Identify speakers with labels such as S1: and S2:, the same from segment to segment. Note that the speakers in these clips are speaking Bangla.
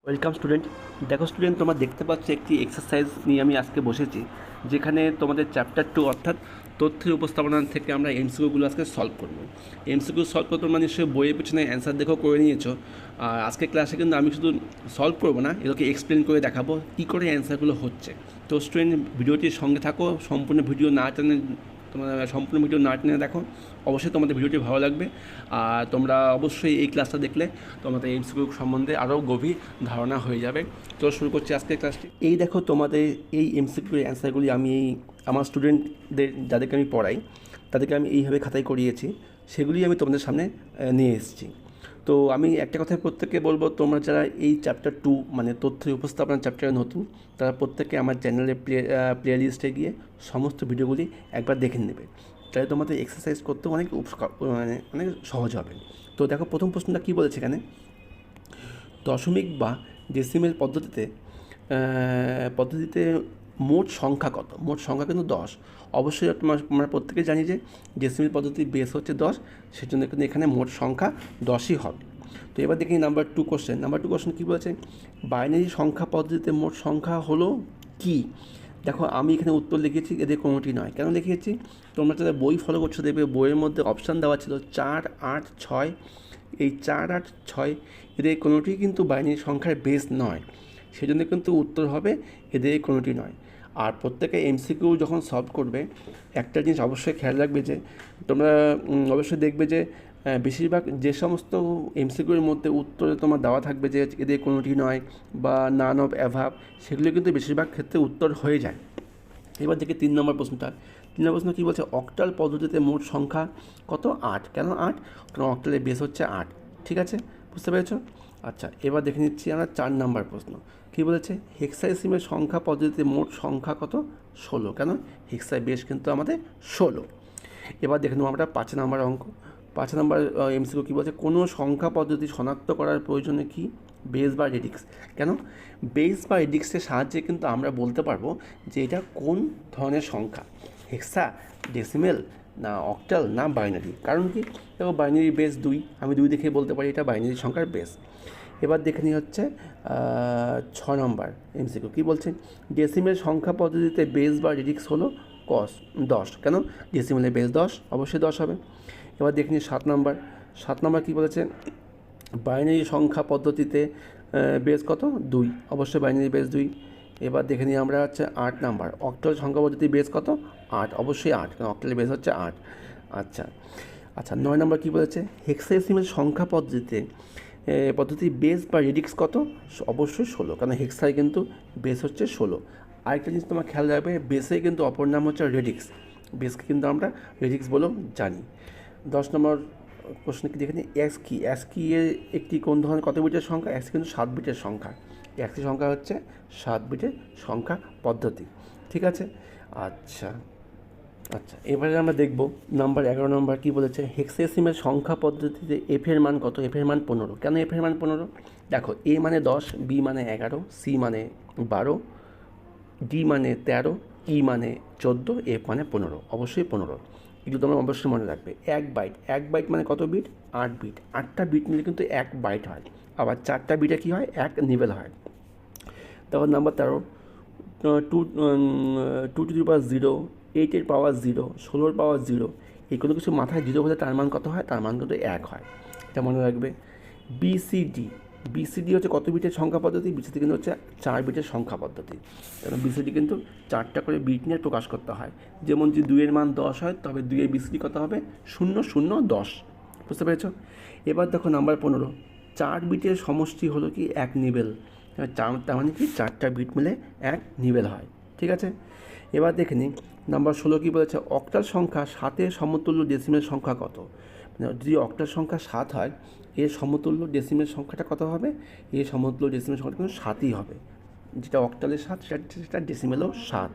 S1: Welcome student. দেখো স্টুডেন্ট, তোমরা দেখতে পাচ্ছ একটি এক্সারসাইজ নিয়ে আমি আজকে বসেছি, যেখানে তোমাদের চ্যাপ্টার 2 অর্থাৎ তথ্যের উপস্থাপনা থেকে আমরা এমসিকিউগুলো আজকে সলভ করবো। এমসিকিউ সলভ করতে তোমরা নিশ্চয়ই বইয়ের পিছনে অ্যান্সার দেখেও করে নিয়েছো। আর আজকে ক্লাসে কিন্তু আমি শুধু সলভ করবো না, এগুলোকে এক্সপ্লেন করে দেখাবো কী করে অ্যান্সারগুলো হচ্ছে। তো স্টুডেন্ট, ভিডিওটির সঙ্গে থাকো, সম্পূর্ণ ভিডিও না টেনে দেখো, অবশ্যই তোমাদের ভিডিওটি ভালো লাগবে। আর তোমরা অবশ্যই এই ক্লাসটা দেখলে তোমাদের এমসিকিউ সম্বন্ধে আরও গভীর ধারণা হয়ে যাবে। তো শুরু করছি আজকের ক্লাসটি। এই দেখো, তোমাদের এই এমসিকিউ অ্যান্সারগুলি আমি আমার স্টুডেন্টদের যাদেরকে আমি পড়াই তাদেরকে আমি এইভাবে খাতায় করিয়েছি, সেগুলি আমি তোমাদের সামনে নিয়ে এসেছি। তো আমি একটা কথাই প্রত্যেককে বলবো, তোমরা যারা এই চ্যাপ্টার 2 মানে তথ্যের উপস্থাপনা চ্যাপ্টারে নতুন, তারা প্রত্যেকে আমার চ্যানেলের প্লে লিস্টে গিয়ে সমস্ত ভিডিওগুলি একবার দেখে নেবে, তাহলে তোমাদের এক্সারসাইজ করতে অনেক অনেক সহজ হবে। তো দেখো, প্রথম প্রশ্নটা কী বলেছে এখানে, দশমিক বা ডেসিমেল পদ্ধতিতে মোট সংখ্যা কত? মোট সংখ্যা কিন্তু 10। অবশ্যই আমরা প্রত্যেকে জানি যে ডেসিমেল পদ্ধতির বেস হচ্ছে 10, সেজন্য কিন্তু এখানে মোট সংখ্যা 10ই হবে। তো এবার দেখি নাম্বার 2 কোশ্চেন। নাম্বার 2 কোশ্চেন কী বলেছে, বাইনারি সংখ্যা পদ্ধতিতে মোট সংখ্যা হলো কি? দেখো, আমি এখানে উত্তর লিখেছি এদের কোনোটি নয়। কেন লিখেছি? তোমরা যারা বই ফলো করছো দেখবে বইয়ের মধ্যে অপশান দেওয়া ছিল 4, 8, 6। এই 4, 8, 6 এদের কোনোটি কিন্তু বাইনারি সংখ্যার বেস নয়, সেজন্য কিন্তু উত্তর হবে এদের কোনোটি নয়। আর প্রত্যেকে এমসিকিউ যখন সলভ করবে একটা জিনিস অবশ্যই খেয়াল রাখবে যে তোমরা অবশ্যই দেখবে যে বেশিরভাগ যে সমস্ত এমসিকিউর মধ্যে উত্তরে তোমার দেওয়া থাকবে যে এদের কোনোটি নয় বা নান অফ অ্যাভাব, সেগুলো কিন্তু বেশিরভাগ ক্ষেত্রে উত্তর হয়ে যায়। এবার দেখি 3 নম্বর প্রশ্নটা। 3 নম্বর প্রশ্ন কী বলছে, অক্টাল পদ্ধতিতে মোট সংখ্যা কত? 8। কেন 8? কারণ অক্টালের বেস হচ্ছে 8। ঠিক আছে, বুঝতে পেরেছ? আচ্ছা, এবার দেখে নিচ্ছি আমরা 4 নম্বর প্রশ্ন। কী বলেছে, হেক্সাডেসিমেল সংখ্যা পদ্ধতিতে মোট সংখ্যা কত? 16। কেন? হেক্সার বেস কিন্তু আমাদের 16। এবার দেখে নেব আমরা 5 নম্বর অঙ্ক। 5 নম্বর এমসিকিউ কী বলছে, কোনো সংখ্যা পদ্ধতি শনাক্ত করার প্রয়োজনে কি বেস বা রেডিক্স? কেন? বেস বা রেডিক্সের সাহায্যে কিন্তু আমরা বলতে পারবো যে এটা কোন ধরনের সংখ্যা, হেক্সা, ডেসিমেল, না অক্টাল, না বাইনারি। কারণ কি, দেখো বাইনারি বেস 2, আমি 2 দেখে বলতে পারি এটা বাইনারি সংখ্যার বেস। এবার দেখে নিই হচ্ছে 6 নম্বর এমসিকিউ কী বলছে, ডেসিমেল সংখ্যা পদ্ধতিতে বেস বা রেডিক্স হলো 10। কেন? ডেসিমেলের বেস 10, অবশ্যই 10 হবে। এবার দেখে নিই 7 নম্বর। 7 নম্বর কী বলেছে, বাইনারি সংখ্যা পদ্ধতিতে বেস কত? 2, অবশ্যই বাইনারি বেস 2। এবার দেখে নিই আমরা হচ্ছে 8 নাম্বার, অক্টাল সংখ্যা পদ্ধতির বেস কত? 8, অবশ্যই 8, কারণ অক্টালের বেস হচ্ছে 8। আচ্ছা, 9 নম্বর কী বলেছে, হেক্সাডেসিমেল সংখ্যা পদ্ধতির বেস বা রেডিক্স কত? অবশ্যই 16, কারণ হেক্সায় কিন্তু বেস হচ্ছে 16। আরেকটা জিনিস তোমার খেয়াল রাখবে, বেসে কিন্তু অপর নাম হচ্ছে রেডিক্স, বেসকে কিন্তু আমরা রেডিক্স বলেও জানি। 10 নম্বর প্রশ্ন কি দেখে নিই, অ্যাস্কি এর একটি কোন ধরনের কত বিটের সংখ্যা? অ্যাস্কি কিন্তু 7 বিটের সংখ্যা। অ্যাস্কি সংখ্যা হচ্ছে 7 বিটের সংখ্যা পদ্ধতি। ঠিক আছে, আচ্ছা, এবারে আমরা দেখব নাম্বার 11 নম্বর কী বলেছে, হেক্সাডেসিমেল সংখ্যা পদ্ধতিতে এফের মান কত? এফের মান 15। কেন এফের মান 15? দেখো, এ মানে 10, বি মানে 11, সি মানে 12, ডি মানে 13, ই মানে 14, এফ মানে 15, অবশ্যই 15। এগুলো তোমরা অবশ্যই মনে রাখবে। 1 বাইট মানে কত বিট? 8 বিট। 8টা বিট নিলে কিন্তু 1 বাইট হয়, আবার 4টা বিটে কী হয়? 1 নিবেল হয়। তারপর নাম্বার 13, 2 0, 8-এর পাওয়ার 0, 16-এর পাওয়ার 0, এই কোনো কিছু মাথায় 0 হলে তার মান কত হয়? তার মান কিন্তু 1 হয়, এটা মনে রাখবে। বিসিডি হচ্ছে কত বিটের সংখ্যা পদ্ধতি? বিসিডি কিন্তু হচ্ছে 4 বিটের সংখ্যা পদ্ধতি, কারণ বিসিডি কিন্তু 4টা করে বিট নিয়ে প্রকাশ করতে হয়। যেমন যে 2-এর মান 10 হয়, তবে 2-এর বিসিডি কত হবে? 0 0 10। বুঝতে পেরেছ? এবার দেখো নাম্বার 15, 4 বিটের সমষ্টি হলো কি 1 নিবেল। তার মানে কি 4টা বিট মিলে 1 নিবেল হয়। ঠিক আছে, এবার দেখে নিই নাম্বার 16 কী বলেছে, অক্টাল সংখ্যা 7-এর সমতুল্য ডেসিমেল সংখ্যা কত? যদি অক্টাল সংখ্যা 7 হয়, এর সমতুল্য ডেসিমেল সংখ্যাটা কত হবে? এর সমতুল্য ডেসিমেল সংখ্যাটা কিন্তু 7ই হবে। যেটা অক্টালের 7, সেটা ডেসিমেলও 7।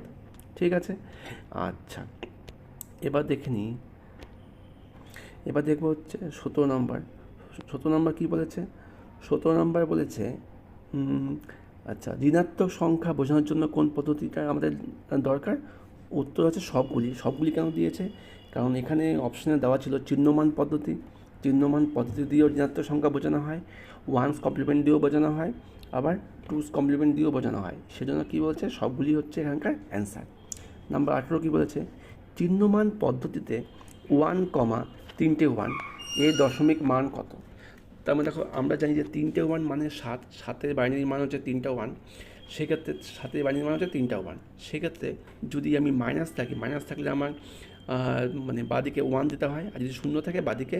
S1: ঠিক আছে, আচ্ছা, এবার দেখে নিই, এবার দেখবো হচ্ছে 17 নম্বর। 17 নম্বর কী বলেছে? 17 নম্বর বলেছে, আচ্ছা, ঋণাত্মক সংখ্যা বোঝানোর জন্য কোন পদ্ধতিটা আমাদের দরকার? উত্তর হচ্ছে সবগুলি কেন দিয়েছে? কারণ এখানে অপশানে দেওয়া ছিল চিহ্নমান পদ্ধতি দিয়েও ঋণাত্মক সংখ্যা বোঝানো হয়, ওয়ান্স কমপ্লিমেন্ট দিয়েও বোঝানো হয়, আবার টুস কমপ্লিমেন্ট দিয়েও বোঝানো হয়, সেজন্য কী বলছে সবগুলি হচ্ছে এখানকার অ্যান্সার। নাম্বার 18 কী বলেছে, চিহ্নমান পদ্ধতিতে 1, 3টে 1 এর দশমিক মান কত? তার মানে দেখো আমরা জানি যে 3টে 1 মানে 7, 7-এর বাইনারি মান হচ্ছে 3টা 1, সেক্ষেত্রে 7-এর বাইনারি মান হচ্ছে 3টা 1, সেক্ষেত্রে যদি আমি মাইনাস থাকলে আমার মানে বাদিকে 1 দিতে হয়, আর যদি শূন্য থাকে বাদিকে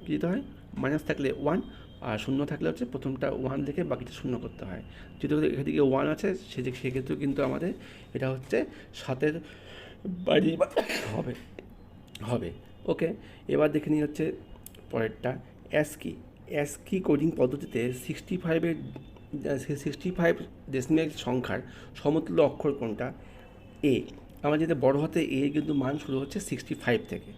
S1: কী দিতে হয়, মাইনাস থাকলে 1, আর শূন্য থাকলে হচ্ছে প্রথমটা 1 লিখে বাকিটা শূন্য করতে হয়। যেহেতু এদিকে 1 আছে সেক্ষেত্রেও কিন্তু আমাদের এটা হচ্ছে 7-এর বাইনারি হবে। ওকে, এবার দেখে নিই হচ্ছে পরেরটা অ্যাস্কি কোডিং পদ্ধতিতে 65 ডেসিমেল সংখ্যার সমতুল্য অক্ষর কোনটা? এ। আমার যেটা বড় হাতে এ কিন্তু মান শুরু হচ্ছে 65 থেকে।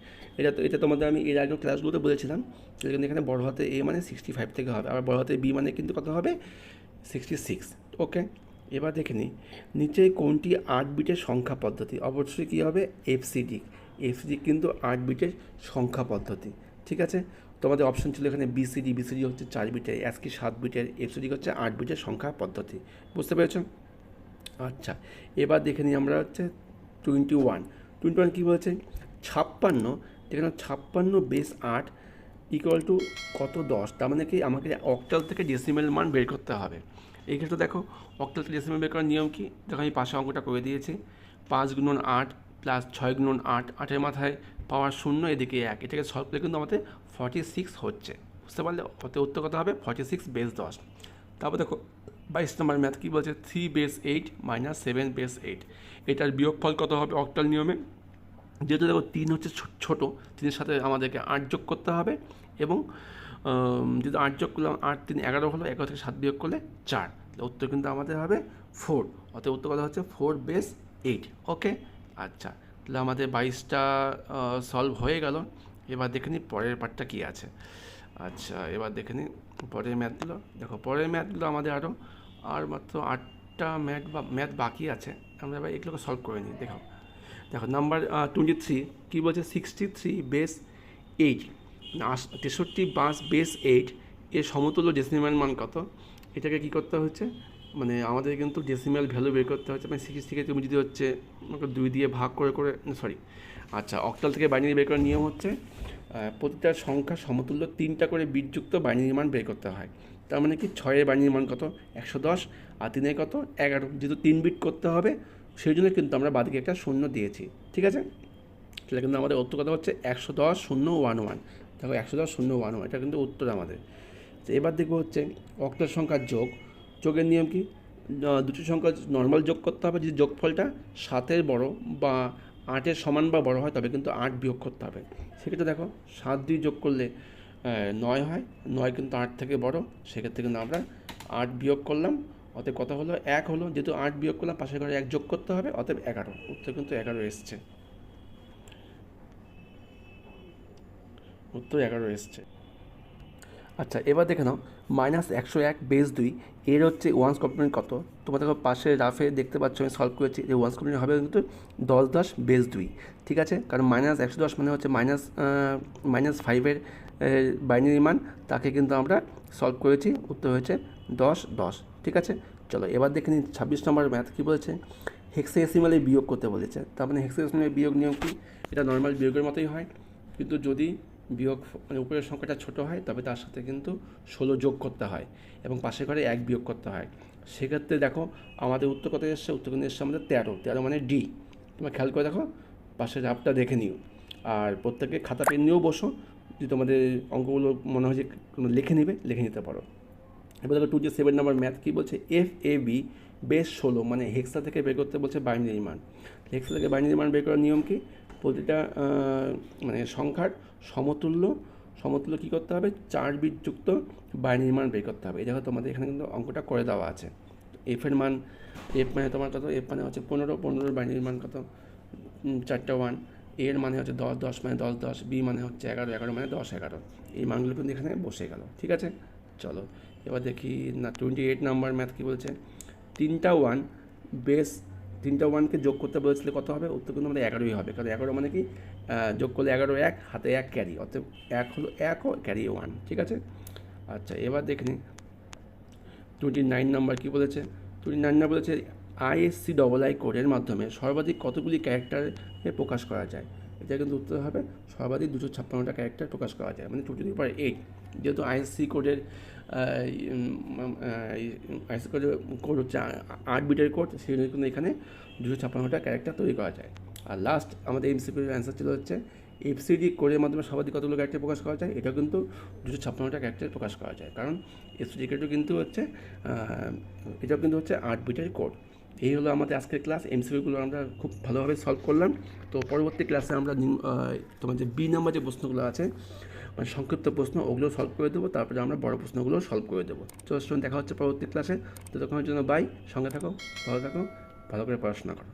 S1: এটা তোমাদের আমি এর আগেও ক্লাসগুলোতে বলেছিলাম, কিন্তু এখানে বড় হাতে এ মানে 65 থেকে হবে, আবার বড় হাতে বি মানে কিন্তু কত হবে, 66। ওকে, এবার দেখে নিই নিচে কোনটি 8 বিটের সংখ্যা পদ্ধতি? অবশ্যই কী হবে, এফসিডি কিন্তু 8 বিটের সংখ্যা পদ্ধতি। ঠিক আছে, তোমাদের অপশন ছিল এখানে বিসিডি হচ্ছে 4 বিটের, অ্যাস্কি 7 বিটের, এফসিডি হচ্ছে 8 বিটের সংখ্যা পদ্ধতি। বুঝতে পেরেছ? আচ্ছা, এবার দেখে নিই আমরা হচ্ছে 21 কী বলছে, 56, এখানে 56 বেস 8 ইকুয়াল টু কত 10? তার মানে কি আমাকে অক্টাল থেকে ডেসিমেল মান বের করতে হবে। এই ক্ষেত্রে দেখো অক্টাল থেকে ডেসিমেল বের করার নিয়ম কি, দেখো আমি পাশে অঙ্কটা করে দিয়েছি, 5 গুণন 8 প্লাস 6 গুণন 8, 8-এর মাথায় পাওয়ার 0, এদিকে 1, এটাকে সলভ করলে কিন্তু আমাদের 46 হচ্ছে। বুঝতে পারলে? অত উত্তর কত হবে, 46 বেস 10। তারপর দেখো 22 নম্বর ম্যাথ কী বলছে, 3 বেস 8 মাইনাস 7 বেস 8, এটার বিয়োগফল কত হবে অক্টাল নিয়মে? যেহেতু দেখো 3 হচ্ছে ছোটো, 3-এর সাথে আমাদেরকে 8 যোগ করতে হবে, এবং যদি 8 যোগ করলাম 8 3 11 হলো, 11 থেকে 7 বিয়োগ করলে 4, উত্তর কিন্তু আমাদের হবে 4। অতএব উত্তর কথা হচ্ছে 4 বেস 8। ওকে, আচ্ছা, তাহলে আমাদের 22টা সলভ হয়ে গেল। এবার দেখে নিই পরের পার্টটা কী আছে। আচ্ছা, এবার দেখে নিই পরের ম্যাথগুলো। দেখো পরের ম্যাথগুলো আমাদের আর মাত্র 8টা ম্যাথ বাকি আছে, আমরা এবার এগুলোকে সলভ করে নিই। দেখো নাম্বার 23 কী বলছে, 63 বেস 8, 63 বেস 8 এর সমতুল্য ডেসিমেল মান কত? এটাকে কী করতে হচ্ছে, মানে আমাদের কিন্তু ডেসিমেল ভ্যালু বের করতে হচ্ছে। মানে 60 থেকে তুমি যদি হচ্ছে 2 দিয়ে ভাগ করে আচ্ছা, অক্টাল থেকে বাইনারি বের করার নিয়ম হচ্ছে প্রতিটা সংখ্যা সমতুল্য 3টা করে বিটযুক্ত বাইনারি মান বের করতে হয়। তার মানে কি 6-এর বাইনারি মান কত, 110, আর 3-এর কত, 11। যেহেতু 3 বিট করতে হবে সেই জন্য কিন্তু আমরা বাদিকে একটা 0 দিয়েছি। ঠিক আছে, তাহলে কিন্তু আমাদের উত্তর কথা হচ্ছে 110 0 1 1। দেখো 110 0 1 1, এটা কিন্তু উত্তর আমাদের। তো এবার দেখবো হচ্ছে অক্টাল সংখ্যার যোগের নিয়ম কি, দুটি সংখ্যা নর্মাল যোগ করতে হবে, যদি যোগফলটা 7-এর বড় বা 8-এর সমান বা বড় হয় তবে কিন্তু 8 বিয়োগ করতে হবে। সেক্ষেত্রে দেখো 7 2 যোগ করলে 9 হয়, 9 কিন্তু 8 থেকে বড়, সেক্ষেত্রে কিন্তু আমরা 8 বিয়োগ করলাম, অতএব কত হলো, 1 হলো। যেহেতু 8 বিয়োগ করলাম পাশের ঘরে 1 যোগ করতে হবে, অতএব 11। উত্তর কিন্তু 11 এসছে, উত্তর 11 এসছে। আচ্ছা, এবার দেখে নাও -101 বেস 2 এর হচ্ছে ওয়ান্স কমপ্লিমেন্ট কত? তোমরা দেখো পাশে রাফে দেখতে পাচ্ছ আমি সলভ করেছি, যে ওয়ান্স কমপ্লিমেন্ট হবে কিন্তু 10 10 বেস 2। ঠিক আছে, কারণ -110 মানে হচ্ছে -5-এর বাইনারি মান, তাকে কিন্তু আমরা সলভ করেছি, উত্তর হয়েছে 10 10। ঠিক আছে, চলো এবার দেখে নিই 26 নম্বর ম্যাথ কী বলেছে, হেক্সাডেসিমালে বিয়োগ করতে বলেছে। তার মানে হেক্সাডেসিমালে বিয়োগ নিয়ম কি, এটা নর্মাল বিয়োগের মতোই হয়, কিন্তু যদি বিয়োগ মানে উপরের সংখ্যাটা ছোটো হয় তবে তার সাথে কিন্তু 16 যোগ করতে হয় এবং পাশের ঘরে 1 বিয়োগ করতে হয়। সেক্ষেত্রে দেখো আমাদের উত্তর কত এসছে, উত্তর কিন্তু এসছে আমাদের 13 মানে ডি। তোমরা খেয়াল করে দেখো, পাশের রাফটা দেখে নিও, আর প্রত্যেকে খাতা পেন নিয়েও বসো, যদি তোমাদের অঙ্কগুলো মনে হয় যে লিখে নিতে পারো। এবার দেখো 27 নম্বর ম্যাথ কী বলছে, FAB বেস 16 মানে হেক্সা থেকে বের করতে বলছে বাইনারি মান। হেক্সা থেকে বাইনারি মান বের করার নিয়ম কি, প্রতিটা মানে সংখ্যার সমতুল্য কী করতে হবে, 4 বিটযুক্ত বাইনারি মান বের করতে হবে। এই দেখো তোমাদের এখানে কিন্তু অঙ্কটা করে দেওয়া আছে। এফ মানে তোমার কত, এফ মানে হচ্ছে 15 বাইনারি মান কত, 4টা 1, এর মানে হচ্ছে 10 10 মানে 10 10, বি মানে হচ্ছে 11 11 মানে 10 11। এই মানগুলো কিন্তু এখানে বসে গেল। ঠিক আছে, চলো এবার দেখি না 28 নাম্বার ম্যাথ কী বলছে, 3টা 1 বেস 3টা 1কে যোগ করতে বলেছিলে কত হবে, উত্তর কিন্তু আমাদের 11ই হবে, কারণ 11 মানে কি যোগ করলে 11 1, হাতে 1 ক্যারি, অর্থাৎ 1 হলো 1 ও ক্যারি 1। ঠিক আছে, আচ্ছা এবার দেখে নিই 29 নাম্বার কী বলেছে? 29 নাম্বার বলেছে ISCII কোডের মাধ্যমে সর্বাধিক কতগুলি ক্যারেক্টারে প্রকাশ করা যায়? এটা কিন্তু উত্তর হবে সর্বাধিক 256টা ক্যারেক্টার প্রকাশ করা যায়, মানে 2^8। যেহেতু আইএসসি কোডের কোড হচ্ছে 8 বিটের কোড, সেই জন্য কিন্তু এখানে 256টা ক্যারেক্টার তৈরি করা যায়। আর লাস্ট আমাদের এমসিকিউর অ্যান্সার ছিল হচ্ছে এফসিডি কোডের মাধ্যমে সর্বাধিক কতগুলো ক্যারেক্টার প্রকাশ করা যায়? এটাও কিন্তু 256টা ক্যারেক্টার প্রকাশ করা যায়, কারণ এফসিডি কোডও কিন্তু হচ্ছে এটাও কিন্তু হচ্ছে 8 বিটের কোড। এই হলো আমাদের আজকের ক্লাস। এমসিকিউগুলো আমরা খুব ভালোভাবে সলভ করলাম। তো পরবর্তী ক্লাসে আমরা তোমার যে বি নাম্বার যে প্রশ্নগুলো আছে, মানে সংক্ষিপ্ত প্রশ্ন, ওগুলো সলভ করে দেবো, তারপরে আমরা বড় প্রশ্নগুলো সলভ করে দেবো। তো স্টুডেন্ট, দেখা হচ্ছে পরবর্তী ক্লাসে। ততক্ষণের জন্য বাই, সঙ্গে থাকো, ভালো থাকো, ভালো করে পড়াশোনা করো।